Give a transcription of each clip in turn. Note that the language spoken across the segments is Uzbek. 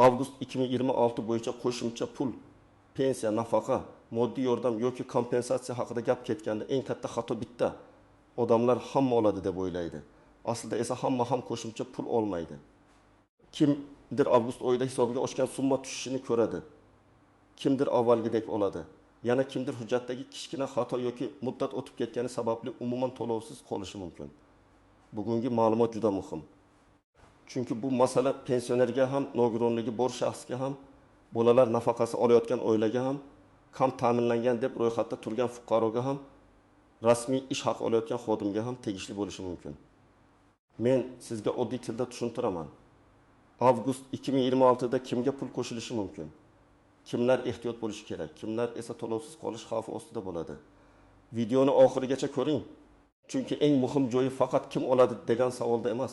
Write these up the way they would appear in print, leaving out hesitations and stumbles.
avgust 2026 bo'yicha qo'shimcha pul, pensiya, nafaqa, moddiy yordam yoki kompensatsiya haqida gap ketganda eng katta xato bitta. Odamlar hamma oladi deb o'ylaydi. Aslida esa hamma ham qo'shimcha pul olmaydi. Kimdir avgust oyida hisobiga oshgan summa tushishini ko'radi. Kimdir avvalgidek oladi. Yana kimdir hujjatdagi kichkina xato yoki muddat o'tib ketgani sababli umuman to'lovsiz qolishi mumkin. Bugungi ma'lumot juda muhim. Chunki bu masala pensionerga ham, nogironligi bor shaxsga ham, bolalar nafaqasi olayotgan oilaga ham, kam ta'minlangan deb ro'yxatda turgan fuqaroga ham, rasmiy ish haqi olayotgan xodimga ham tegishli bo'lishi mumkin. Men sizga oddiy tilda tushuntiraman. Avgust 2026 da kimga pul qo'shilishi mumkin? Kimlar ehtiyot bo'lishi kerak? Kimlar esa to'lovsiz qolish xavfi ostida bo'ladi? Videoni oxirigacha ko'ring. Chunki eng muhim joyi faqat kim oladi degan savolda emas,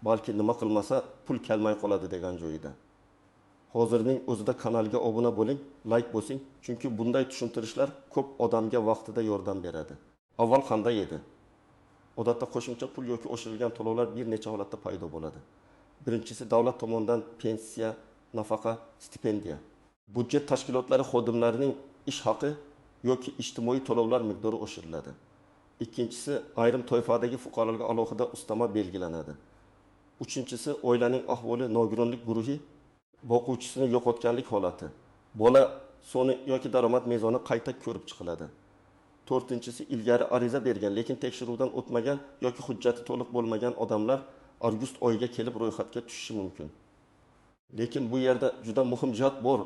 balki nima qilmasa pul kelmay qoladi degan joyida. Hozirning o'zida kanalga obuna bo'ling, like bosing, chunki bunday tushuntirishlar ko'p odamga vaqtida yordam beradi. Avval qanday edi? Odatda qo'shimcha pul yoki oshirilgan to'lovlar bir necha holatda paydo bo'ladi. Birinchisi davlat tomonidan pensiya, nafaqa, stipendiya. Budjet tashkilotlari xodimlarining ish haqi yoki ijtimoiy to'lovlar miqdori oshiriladi. Ikkinchisi, ayrim toifadagi fuqarolarga alohida ustama belgilanadi. Uchinchisi, oilaning ahvoli, nogironlik guruhi, boquvchisini yo'qotganlik holati, bola soni yoki daromad mezoni qayta ko'rib chiqiladi. To'rtinchisi, ilgari ariza bergan, lekin tekshiruvdan o'tmagan yoki hujjati to'liq bo'lmagan odamlar avgust oyiga kelib ro'yxatga tushishi mumkin. Lekin bu yerda juda muhim jihat bor.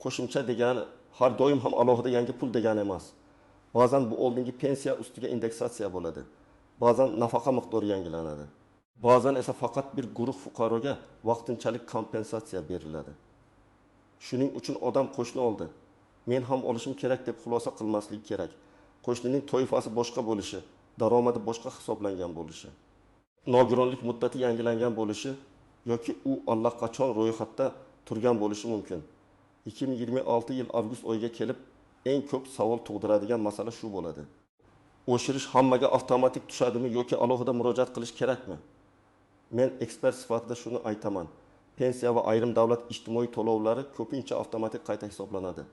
Qo'shimcha degani har doim ham alohida yangi pul degani emas. Ba'zan bu oldingi pensiya ustiga indeksatsiya bo'ladi. Ba'zan nafaqa miqdori yangilanadi. Ba'zan esa faqat bir guruh fuqaroga vaqtinchalik kompensatsiya beriladi. Shuning uchun odam qo'shni oldi, men ham olishim kerak deb xulosa qilmaslik kerak. Qo'shnining toifasi boshqa bo'lishi, daromadi boshqa hisoblangan bo'lishi, nogironlik muddati yangilangan bo'lishi yoki u allaqachon ro'yxatda turgan bo'lishi mumkin. 2026 yil avgust oyiga kelib eng ko'p savol tug'diradigan masala shu bo'ladi. Oshirish hammaga avtomatik tushadimi yoki alohida murojaat qilish kerakmi? Men ekspert sifatida shuni aytaman. Pensiya va ayrim davlat ijtimoiy to'lovlari ko'pincha avtomatik qayta hisoblanadi.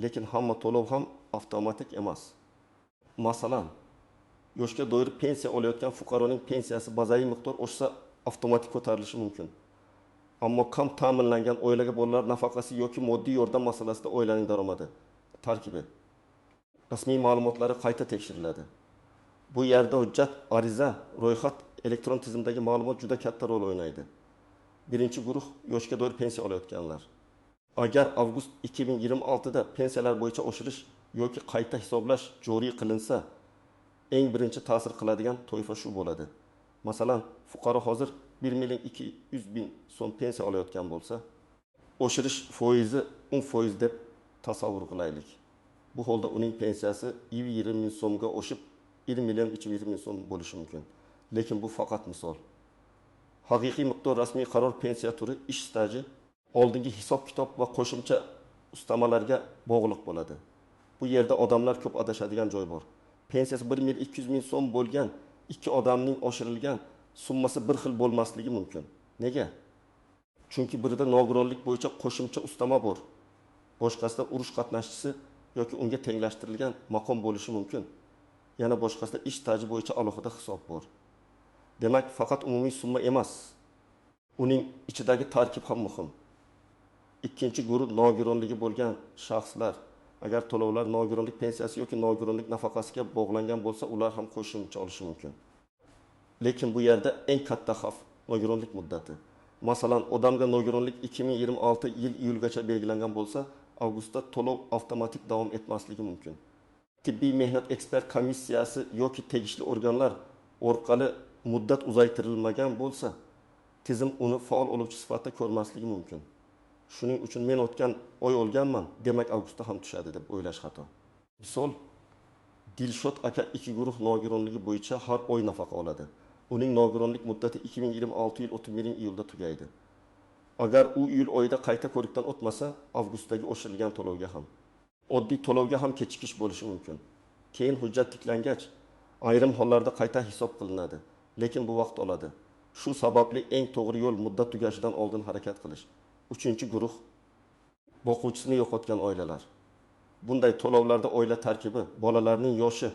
Lekin hamma to'lov ham avtomatik emas. Masalan, yoshga doir pensiya olayotgan fuqaroning pensiyasi bazaviy miqdor oshsa avtomatik ko'tarilishi mumkin. Ammo kam ta'minlangan oilaga bolalar nafaqasi yoki moddiy yordam masalasida oilaning daromadi, tarkibi, rasmiy ma'lumotlari qayta tekshiriladi. Bu yerda hujjat, ariza, ro'yxat, elektron tizimdagi ma'lumot juda katta rol o'ynaydi. Birinchi guruh yoshga doir pensiya olayotganlar. Agar avgust 2026 da pensiyalar bo'yicha oshirish yoki qayta hisoblash joriy qilinsa, eng birinchi ta'sir qiladigan toifa shu bo'ladi. Masalan, fuqaro hozir 1.200.000 so'm pensiya olayotgan bo'lsa, oshirish foizi 10% deb tasavvur qilaylik. Bu holda uning pensiyasi 20.000 so'mga oshib 1.200.000 so'm bo'lishi mumkin. Lekin bu faqat misol. Haqiqiy miqdor rasmiy qaror pensiya turi, ish staji, oldingi hisob-kitob va qo'shimcha ustamalarga bog'liq bo'ladi. Bu yerda odamlar ko'p adashadigan joy bor. Pensiyasi 1.200.000 so'm bo'lgan ikki odamning oshirilgan summasi bir xil bo'lmasligi mumkin. Nega? Chunki birida nogironlik bo'yicha qo'shimcha ustama bor. Boshqasida urush qatnashchisi yoki unga tenglashtirilgan maqom bo'lishi mumkin. Yana boshqasida ish staji bo'yicha alohida hisob bor. Demak, faqat umumiy summa emas, uning ichidagi tarkib ham muhim. Ikkinchi guruh nogironligi bo'lgan shaxslar, agar to'lovlar nogironlik pensiyasi yoki nogironlik nafaqasiga bog'langan bo'lsa, ular ham qo'shimcha olishi mumkin. Lekin bu yerda eng katta xavf nogironlik muddati. Masalan, odamga nogironlik 2026 yil iyulgacha belgilangan bo'lsa, avgustda to'lov avtomatik davom etmasligi mumkin. Tibbiy mehnat ekspert komissiyasi yoki tegishli organlar orqali muddat uzaytirilmagan bo'lsa, tizim uni faol oluvchi sifatida ko'rmasligi mumkin. Shuning uchun men o'tgan oy olganman, demak avgustda ham tushadi deb o'ylash xato. Misol, Dilshod aka ikki guruh nogironligi bo'yicha har oy nafaqa oladi. Uning nogironlik muddati 2026 yil 31-iyulda tugaydi. Agar u iyul oyida qayta ko'rikdan o'tmasa, avgustdagi oshirilgan to'lovga ham, oddiy to'lovga ham kechikish bo'lishi mumkin. Keyin hujjat tiklangach, ayrim hollarda qayta hisob qilinadi, lekin bu vaqt oladi. Shu sababli eng to'g'ri yo'l muddat tugashidan oldin harakat qilish. Uchinchi guruh boquvchisini yo'qotgan oilalar. Bunday to'lovlarda oila tarkibi, bolalarning yoshi,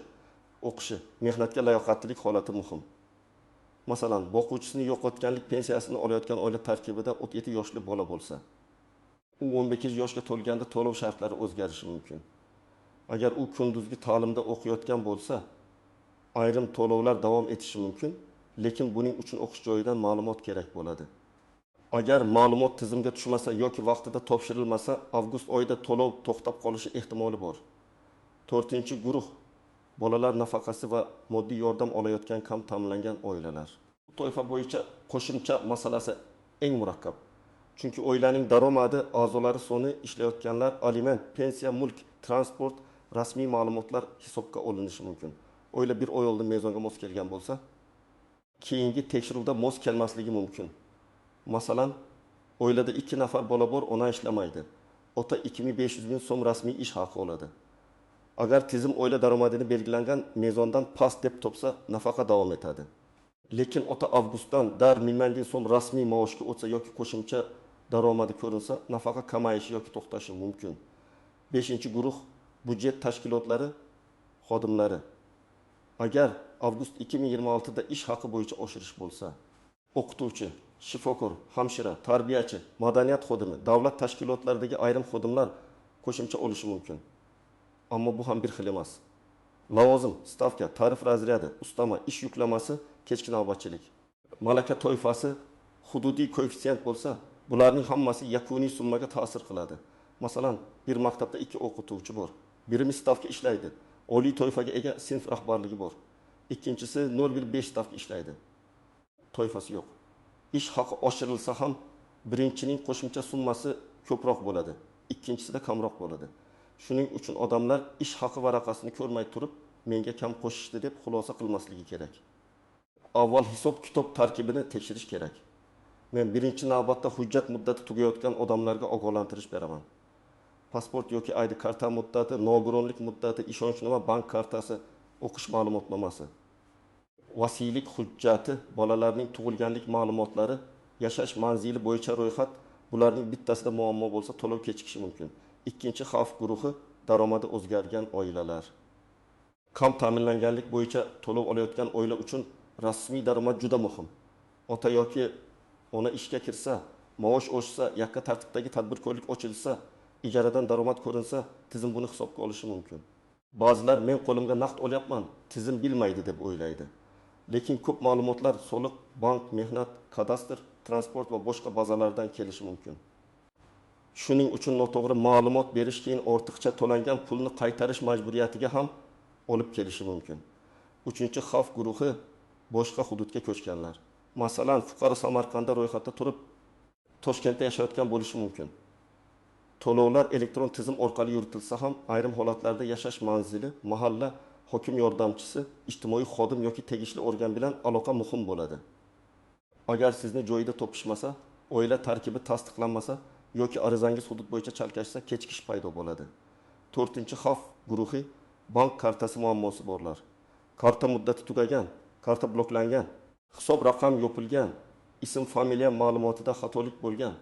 o'qishi, mehnatga layoqatlilik holati muhim. Masalan, boquvchisini yo'qotganlik pensiyasini olayotgan oila tarkibida 37 yoshli bola bo'lsa, u 18 yoshga to'lganda to'lov shartlari o'zgarishi mumkin. Agar u kunduzgi ta'limda o'qiyotgan bo'lsa, ayrim to'lovlar davom etishi mumkin, lekin buning uchun o'qish joyidan ma'lumot kerak bo'ladi. Agar ma'lumot tizimga tushmasa yoki vaqtida topshirilmasa, avgust oyida to'lov to'xtab qolishi ehtimoli bor. 4-guruh bolalar nafaqasi va moddiy yordam olayotgan kam ta'minlangan oilalar. Bu toifa bo'yicha qo'shimcha masalasi eng murakkab. Chunki oilaning daromadi, a'zolari soni, ishlayotganlar, aliment, pensiya, mulk, transport, rasmiy ma'lumotlar hisobga olinishi mumkin. Oila bir oy oldin mezonga mos kelgan bo'lsa, keyingi tekshiruvda mos kelmasligi mumkin. Masalan, oilada 2 nafar bola bor, ona ishlamaydi. Ota 2500 ming so'm rasmiy ish haqi oladi. Agar tizim oila daromadini belgilangan mezondan past deb topsa, nafaqa davom etadi. Lekin ota avgustdan dar 1 million so'm rasmiy maoshga o'tsa yoki qo'shimcha daromadi ko'rinsa, nafaqa kamayishi yoki to'xtashi mumkin. 5-guruh budjet tashkilotlari xodimlari. Agar avgust 2026 da ish haqi bo'yicha oshirish bo'lsa, o'qituvchi, shifokor, hamshira, tarbiyachi, madaniyat xodimi, davlat tashkilotlaridagi ayrim xodimlar qo'shimcha olishi mumkin. Ammo bu ham bir xil emas. Lavozim, stavka, tarif razryadi, ustama, ish yuklamasi, kechki navbatchilik. Malaka toifasi, hududiy koeffitsient bo'lsa, bularning hammasi yakuniy summaga ta'sir qiladi. Masalan, bir maktabda 2 o'qituvchi bor. Birimiz stavka ishlaydi. Oliy toifaga ega sinf rahbarligi bor. Ikkinchisi 0,5 stavka ishlaydi. Toifasi yo'q. Ish haqi oshirilsa ham birinchining qo'shimcha summasi ko'proq bo'ladi, ikkinchisida kamroq bo'ladi. Shuning uchun odamlar ish haqi varaqasini ko'rmay turib, menga kam qo'shishdi deb xulosa qilmasligi kerak. Avval hisob-kitob tarkibini tekshirish kerak. Men birinchi navbatda hujjat muddati tugayotgan odamlarga ogohlantirish beraman. Pasport yoki ID karta muddati, nogironlik muddati, ishonchnoma, bank kartasi, o'qish ma'lumotnomasi, vasiylik hujjati, bolalarning tug'ilganlik ma'lumotlari, yashash manzili bo'yicha ro'yxat, bularning bittasida muammo bo'lsa to'lov kechikishi mumkin. Ikkinchi xavf guruhi daromadi o'zgargan oilalar. Kam ta'minlanganlik bo'yicha to'lov olayotgan oila uchun rasmiy daromad juda muhim. Ota yoki ona ishga kirsa, maosh oshsa, yakka tartibdagi tadbirkorlik ochilsa, ijaradan daromad ko'rinsa, tizim buni hisobga olishi mumkin. Ba'zilar men qo'limga naqd olyapman, tizim bilmaydi deb o'ylaydi. Lekin ko'p ma'lumotlar soliq, bank, mehnat, kadastr, transport va boshqa bazalardan kelishi mumkin. Shuning uchun noto'g'ri ma'lumot berish keyin ortiqcha to'langan pulni qaytarish majburiyatiga ham olib kelishi mumkin. 3-xavf guruhi boshqa hududga ko'chganlar. Masalan, fuqaro Samarqandda ro'yxatda turib, Toshkentda yashayotgan bo'lishi mumkin. To'lovlar elektron tizim orqali yuritilsa ham, ayrim holatlarda yashash manzili, mahalla, hokim yordamchisi, ijtimoiy xodim yoki tegishli organ bilan aloqa muhim bo'ladi. Agar sizni joyida topishmasa, oila tarkibi tasdiqlanmasa yoki arizangiz hudud bo'yicha chalkashsa, kechikish paydo bo'ladi. 4-xavf guruhi bank kartasi muammosi borlar. Karta muddati tugagan, karta bloklangan, hisob raqam yopilgan, ism familiya ma'lumotida xatolik bo'lgan,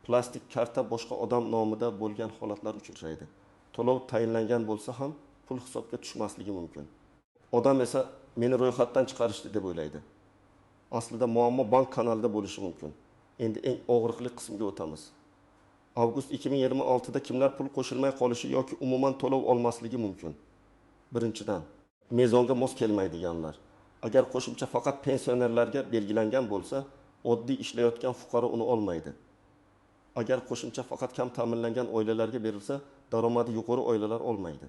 plastik karta boshqa odam nomida bo'lgan holatlar uchraydi. To'lov tayinlangan bo'lsa ham pul hisobga tushmasligi mumkin. Odam esa meni ro'yxatdan chiqarishdi deb o'ylaydi. Aslida muammo bank kanalida bo'lishi mumkin. Endi eng og'riqli qismga o'tamiz. Avgust 2026 da kimlar pul qo'shilmay qolishi yoki umuman to'lov olmasligi mumkin. Birinchidan, mezonga mos kelmaydiganlar. Agar qo'shimcha faqat pensionerlarga belgilangan bo'lsa, oddiy ishlayotgan fuqaro uni olmaydi. Agar qo'shimcha faqat kam ta'minlangan oilalarga berilsa, daromadi yuqori oilalar olmaydi.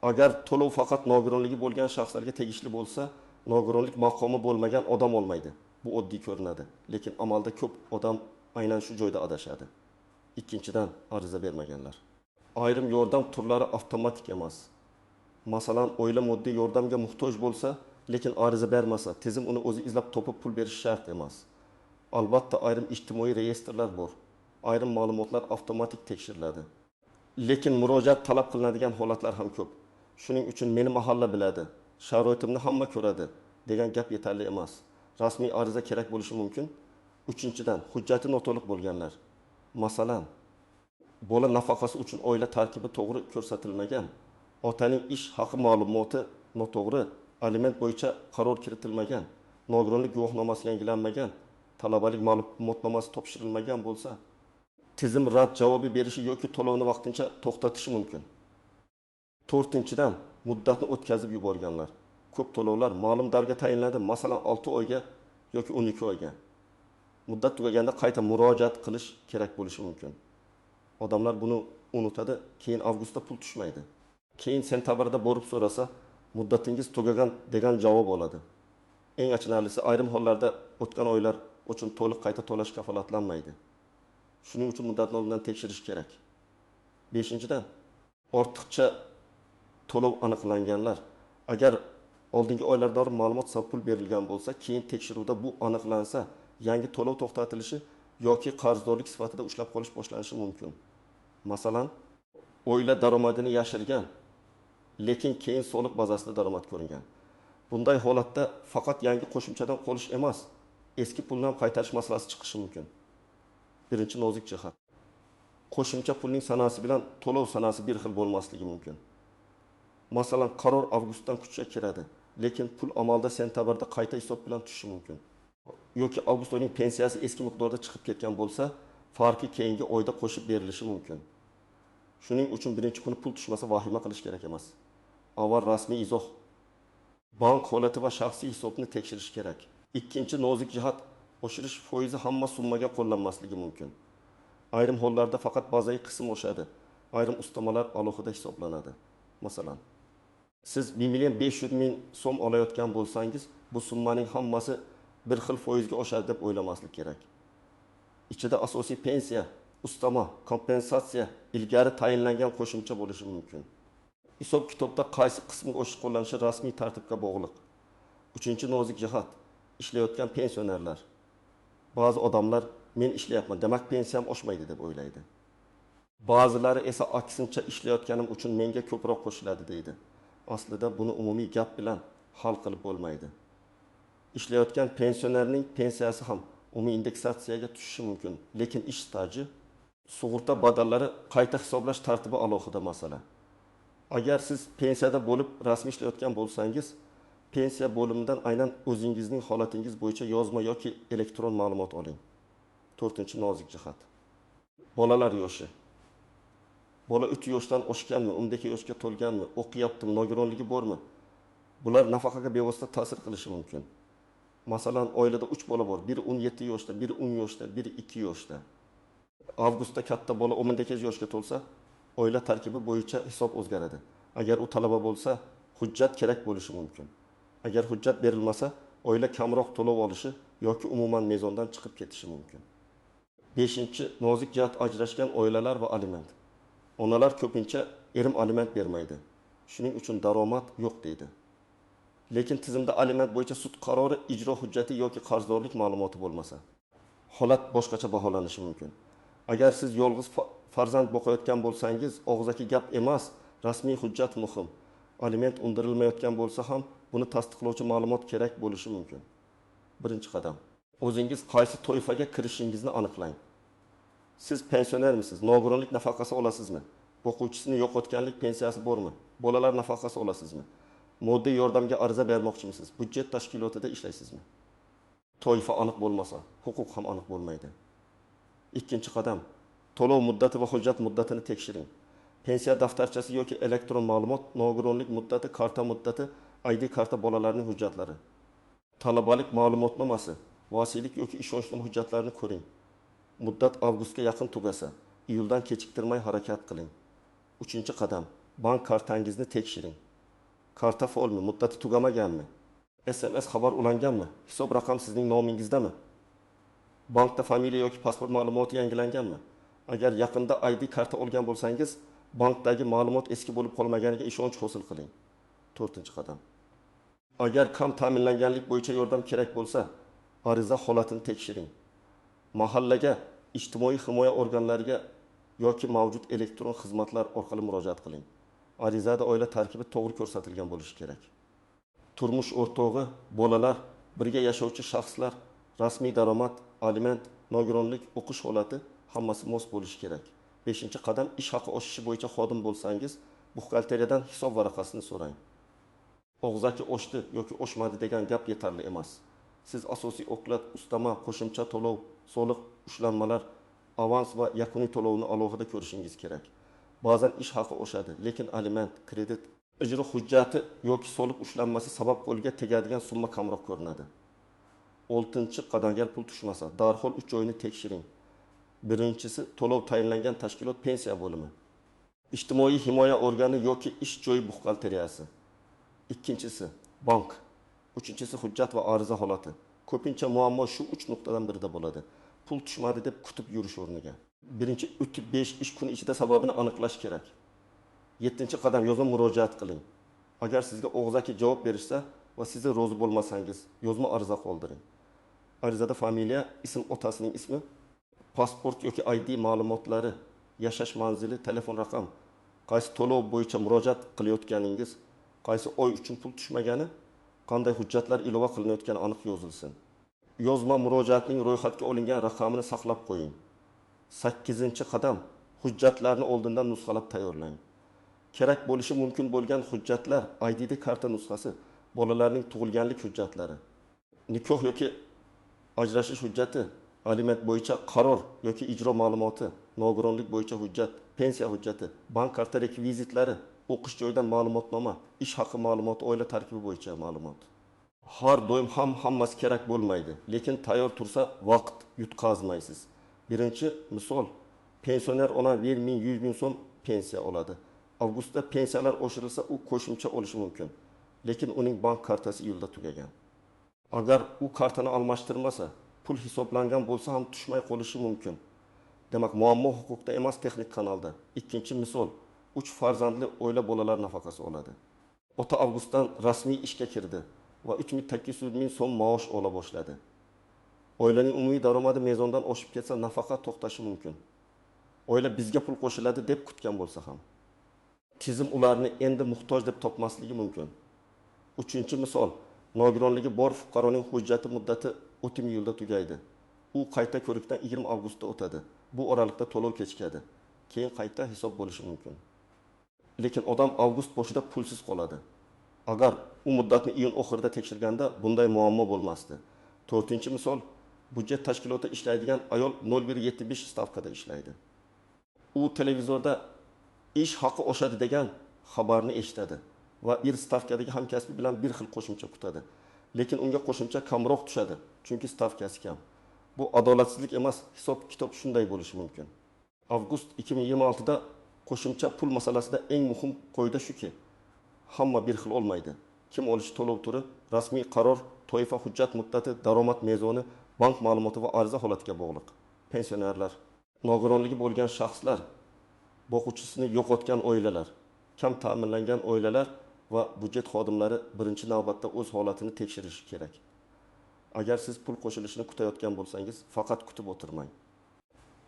Agar to'lov faqat nogironligi bo'lgan shaxslarga tegishli bo'lsa, nogironlik maqomi bo'lmagan odam olmaydi. Bu oddiy ko'rinadi, lekin amalda ko'p odam aynan shu joyda adashadi. Ikkinchidan, ariza bermaganlar. Ayrim yordam turlari avtomatik emas. Masalan, oila moddiy yordamga muhtoj bo'lsa, lekin ariza bermasa, tizim uni o'zi izlab topib pul berish shart emas. Albatta, ayrim ijtimoiy reyestrlar bor. Ayrim ma'lumotlar avtomatik tekshiriladi. Lekin murojaat talab qilinadigan holatlar ham ko'p. Shuning uchun meni mahalla biladi, sharoitimni hamma ko'radi degan gap yetarli emas. Rasmiy ariza kerak bo'lishi mumkin. 3-dan, hujjati noto'liq bo'lganlar. Masalan, bola nafaqasi uchun oila tarkibi to'g'ri ko'rsatilmagan, otaning ish haqi ma'lumoti noto'g'ri, aliment bo'yicha qaror kiritilmagan, nogironlik guvohnomasi yangilanmagan, talabalik ma'lumotnomasi topshirilmagan bo'lsa, tizim rad javobi berishi yoki to'lovni vaqtincha to'xtatishi mumkin. 4-dan muddatni o'tkazib yuborganlar. Ko'p to'lovlar ma'lum davga tayinlanadi, masalan 6 oyga yoki 12 oyga. Muddat tugaganda qayta murojaat qilish kerak bo'lishi mumkin. Odamlar buni unutadi, keyin avgustda pul tushmaydi. Keyin sentabrda borib so'rasa, muddatingiz tugagan degan javob oladi. Eng achinarlisi, ayrim hollarda o'tgan oylar uchun to'liq qayta to'lash kafolatlanmaydi. Shuning uchun muddatni oldindan tekshirish kerak. 5-dan ortiqcha to'lov aniqlanganlar. Agar oldingi oylarda ma'lumot sabab pul berilgan bo'lsa, keyin tekshiruvda bu aniqlansa, yangi to'lov to'xtatilishi yoki qarzdorlik sifatida ushlab qolish boshlanishi mumkin. Masalan, oila daromadini yashirgan, lekin keyin soliq bazasida daromad ko'ringan. Bunday holatda faqat yangi qo'shimchadan qolish emas, eski pulni ham qaytarish masalasi chiqishi mumkin. Birinchi nozik jihat. Qo'shimcha pulning sanasi bilan to'lov sanasi bir xil bo'lmasligi mumkin. Masalan, qaror avgustdan kuchga kiradi, lekin pul amalda sentabrda qayta hisob bilan tushishi mumkin. Yoki avgust oyining pensiyasi eski miqdorda chiqib ketgan bo'lsa, farqi keyingi oyda qo'shib berilishi mumkin. Shuning uchun birinchi kuni pul tushmasa vahima qilish kerak emas. Avval rasmiy izoh, bank holati va shaxsiy hisobni tekshirish kerak. Ikkinchi nozik jihat, oshirish foizi hamma summaga qo'llanmasligi mumkin. Ayrim hollarda faqat bazaviy qism oshadi, ayrim ustamalar alohida hisoblanadi. Masalan, siz 1.500.000 so'm olayotgan bo'lsangiz, bu summaning hammasi bir xil foizga oshadi deb o'ylamaslik kerak. Ichida asosiy pensiya, ustama, kompensatsiya, ilgari tayinlangan qo'shimcha bo'lishi mumkin. Hisob kitobda qaysi qismga o'shish qo'llanishi rasmiy tartibga bog'liq. 3-nozik jihat, ishlayotgan pensionerlar. Ba'zi odamlar men ishlayapman, demak pensiyam oshmaydi deb o'ylaydi. Ba'zilari esa aksincha ishlayotganim uchun menga ko'proq qo'shiladi deydi. Aslida buni umumiy gap bilan hal qilib bo'lmaydi. Ishlayotgan pensionerning pensiyasi ham umumiy indeksatsiyaga tushishi mumkin, lekin ish staji, sug'urta badallari qayta hisoblash tartibi alohida masala. Agar siz pensiyada bo'lib rasmiy ishlayotgan bo'lsangiz, pensiya bo'limidan aynan o'zingizning holatingiz bo'yicha yozma yoki elektron ma'lumot oling. 4-nozik jihat. Bolalar yoshi. Bola 3 yoshdan oshganmi, 12 yoshga to'lganmi, o'qiyaptimi, nogironligi bormi? Bular nafaqaga bevosita ta'sir qilishi mumkin. Masalan, oilada 3 bola bor. Biri 17 yoshda, biri 10 yoshda, biri 2 yoshda. Avgustda katta bola 18 yoshga to'lsa, oila tarkibi bo'yicha hisob o'zgaradi. Agar u talaba bo'lsa, hujjat kerak bo'lishi mumkin. Agar hujjat berilmasa, oila kamroq to'lov olishi yoki umuman mezondan chiqib ketishi mumkin. 5-nozik jihat, ajrashgan oilalar va aliment. Onalar ko'pincha erim aliment bermaydi. Shuning uchun daromad yo'q deydi. Lekin tizimda aliment bo'yicha sud qarori, ijro hujjati yoki qarzdorlik ma'lumoti bo'lmasa, holat boshqacha baholanishi mumkin. Agar siz yolg'iz farzand boqayotgan bo'lsangiz, og'zaki gap emas, rasmiy hujjat muhim. Aliment undirilmayotgan bo'lsa ham, buni tasdiqlovchi ma'lumot kerak bo'lishi mumkin. Birinchi qadam. O'zingiz qaysi toifaga kirishingizni aniqlang. Siz pensionermisiz? Nogironlik nafaqasi olasizmi? O'quvchisini yo'qotganlik pensiyasi bormi? Bolalar nafaqasi olasizmi? Moddiy yordamga ariza bermoqchimisiz? Budjet tashkilotida ishlaysizmi? Toifa aniq bo'lmasa, huquq ham aniq bo'lmaydi. Ikkinchi qadam. To'lov muddati va hujjat muddatini tekshiring. Pensiya daftarchasi yoki elektron ma'lumot, nogironlik muddati, karta muddati, ID karta bolalarning hujjatlari. Talabalik ma'lumotnomasi, vasiylik yoki ishonchli hujjatlarni ko'ring. Muddat avgustga yaqin tugasa, iyuldan kechiktirmay harakat qiling. 3-qadam. Bank kartangizni tekshiring. Karta faolmi, muddati tugamaganmi? SMS xabar ulanganmi? Hisob raqam sizning nomingizdami? Bankda familiya yoki pasport ma'lumoti yangilanganmi? Agar yaqinda ID karta olgan bo'lsangiz, bankdagi ma'lumot eski bo'lib qolmaganiga ishonch hosil qiling. 4-qadam. Agar kam ta'minlanganlik bo'yicha yordam kerak bo'lsa, ariza holatini tekshiring. Mahallaga, ijtimoiy himoya organlariga yoki mavjud elektron xizmatlar orqali murojaat qiling. Arizada oila tarkibi to'g'ri ko'rsatilgan bo'lishi kerak. Turmush o'rtog'i, bolalar, birga yashovchi shaxslar, rasmiy daromad, aliment, nogironlik, o'qish holati hammasi mos bo'lishi kerak. 5-qadam ish haqi oshishi bo'yicha xodim bo'lsangiz, buxgalteriyadan hisob varaqasini so'rang. Og'zaki oshdi yoki oshmadi degan gap yetarli emas. Siz asosiy oklad, ustama, qo'shimcha to'lov, soliq, ushlanmalar, avans va yakuniy to'lovni alohida ko'rishingiz kerak. Ba'zan ish haqi oshadi, lekin aliment, kredit, ijro hujjati yoki soliq ushlanmasi sabab qo'lga tegadigan summa kamroq ko'rinadi. 6-qadam agar pul tushmasa, darhol 3 joyni tekshiring. Birinchisi to'lov tayinlangan tashkilot pensiya bo'limi. Ijtimoiy himoya organi yoki ish joyi buxgalteriyasi. Ikkinchisi bank. Uchinchisi hujjat va ariza holati. Ko'pincha muammo shu 3 nuqtadan birida bo'ladi. Pul tushmadi deb kutib yurish o'rniga. Birinchi 3-5 ish kuni ichida sababini aniqlash kerak. 7-qadam yozma murojaat qiling. Agar sizga og'zaki javob berishsa va siz rozi bo'lmasangiz, yozma ariza qoldiring. Arizada familiya, ism otasining ismi, pasport yoki ID ma'lumotlari, yashash manzili, telefon raqam, qaysi to'lov bo'yicha murojaat qilayotganingiz, qaysi oy uchun pul tushmagani, qanday hujjatlar ilova qilinayotgani aniq yozilsin. Yozma murojaatning ro'yxatga olingan raqamini saqlab qo'ying. 8-qadam hujjatlarni oldindan nusxalab tayyorlang. Kerak bo'lishi mumkin bo'lgan hujjatlar, IDD karta nusxasi, bolalarning tug'ilganlik hujjatlari, nikoh yoki ajrashish hujjati, aliment bo'yicha qaror yoki ijro ma'lumoti, nogironlik bo'yicha hujjat, pensiya hujjati, bank karta rekvizitlari, o'qish joyidan ma'lumotnoma, ish haqi ma'lumoti, oila tarkibi bo'yicha ma'lumot. Har doim hammasi kerak bo'lmaydi, lekin tayyor tursa vaqt yutqazmaysiz. Birinchi misol, pensioner ona 100 ming so'm pensiya oladi. Avgustda pensiyalar oshirilsa, u qo'shimcha olishi mumkin, lekin uning bank kartasi iyulda tugagan. Agar u kartani almashtirmasa, pul hisoblangan bo'lsa ham tushmay qolishi mumkin. Demak, muammo huquqda emas, texnik kanalda. Ikkinchi misol, 3 farzandli oila bolalar nafaqasi oladi. Ota avgustdan rasmiy ishga kirdi va 3800 ming so'm maosh ola boshladi. Oilaning umumiy daromadi mezondan oshib ketsa, nafaqa to'xtashi mumkin. Oila bizga pul qo'shiladi deb kutgan bo'lsa ham, tizim ularni endi muhtoj deb topmasligi mumkin. 3-misol, nogironligi bor fuqaroning hujjati muddati o'tim yilda tugaydi. U qayta ko'rikdan 20 avgustda o'tadi. Bu oralikda to'lov kechikadi. Keyin qayta hisob bo'lishi mumkin. Lekin odam avgust boshida pulsiz qoladi. Agar u muddatni iyun oxirida tekshirganda bunday muammo bo'lmasdi. 4-misol, budjet tashkilotida ishlaydigan ayol 0,75 stavkada ishlaydi. U televizorda ish haqi oshadi degan xabarni eshitadi va bir stavkadagi hamkasbi bilan bir xil qo'shimcha kutadi. Lekin unga qo'shimcha kamroq tushadi, chunki stavkasi kam. Bu adolatsizlik emas, hisob-kitob shunday bo'lishi mumkin. Avgust 2026da qo'shimcha pul masalasida eng muhim qoida shuki, hamma bir xil olmaydi. Kim olishi to'lov turi, rasmiy qaror, toifa hujjat muddati, daromad mezoni, bank ma'lumoti va ariza holatiga bog'liq. Pensionerlar, nogironligi bo'lgan shaxslar, boquvchisini yo'qotgan oilalar, kam ta'minlangan oilalar va budjet xodimlari birinchi navbatda o'z holatini tekshirishi kerak. Agar siz pul qo'shilishini kutayotgan bo'lsangiz, faqat kutib o'tirmang.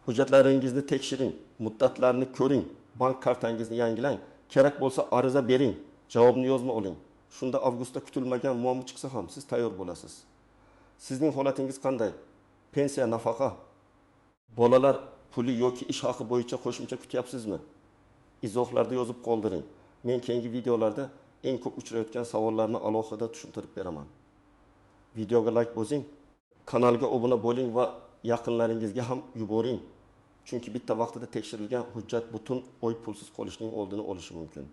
Hujjatlaringizni tekshiring, muddatlarni ko'ring, bank kartangizni yangilang, kerak bo'lsa ariza bering, javobni yozma oling. Shunda avgustda kutilmagan muammo chiqsa ham siz tayyor bo'lasiz. Sizning holatingiz qanday? Pensiya, nafaqa, bolalar puli yoki ish haqi bo'yicha qo'shimcha kutyapsizmi? Izohlarda yozib qoldiring. Men keyingi videolarda eng ko'p uchrayotgan savollarni alohida tushuntirib beraman. Videoga like bosing, kanalga obuna bo'ling va yaqinlaringizga ham yuboring. Chunki bitta vaqtida tekshirilgan hujjat butun oy pulsiz qolishning oldini olishi mumkin.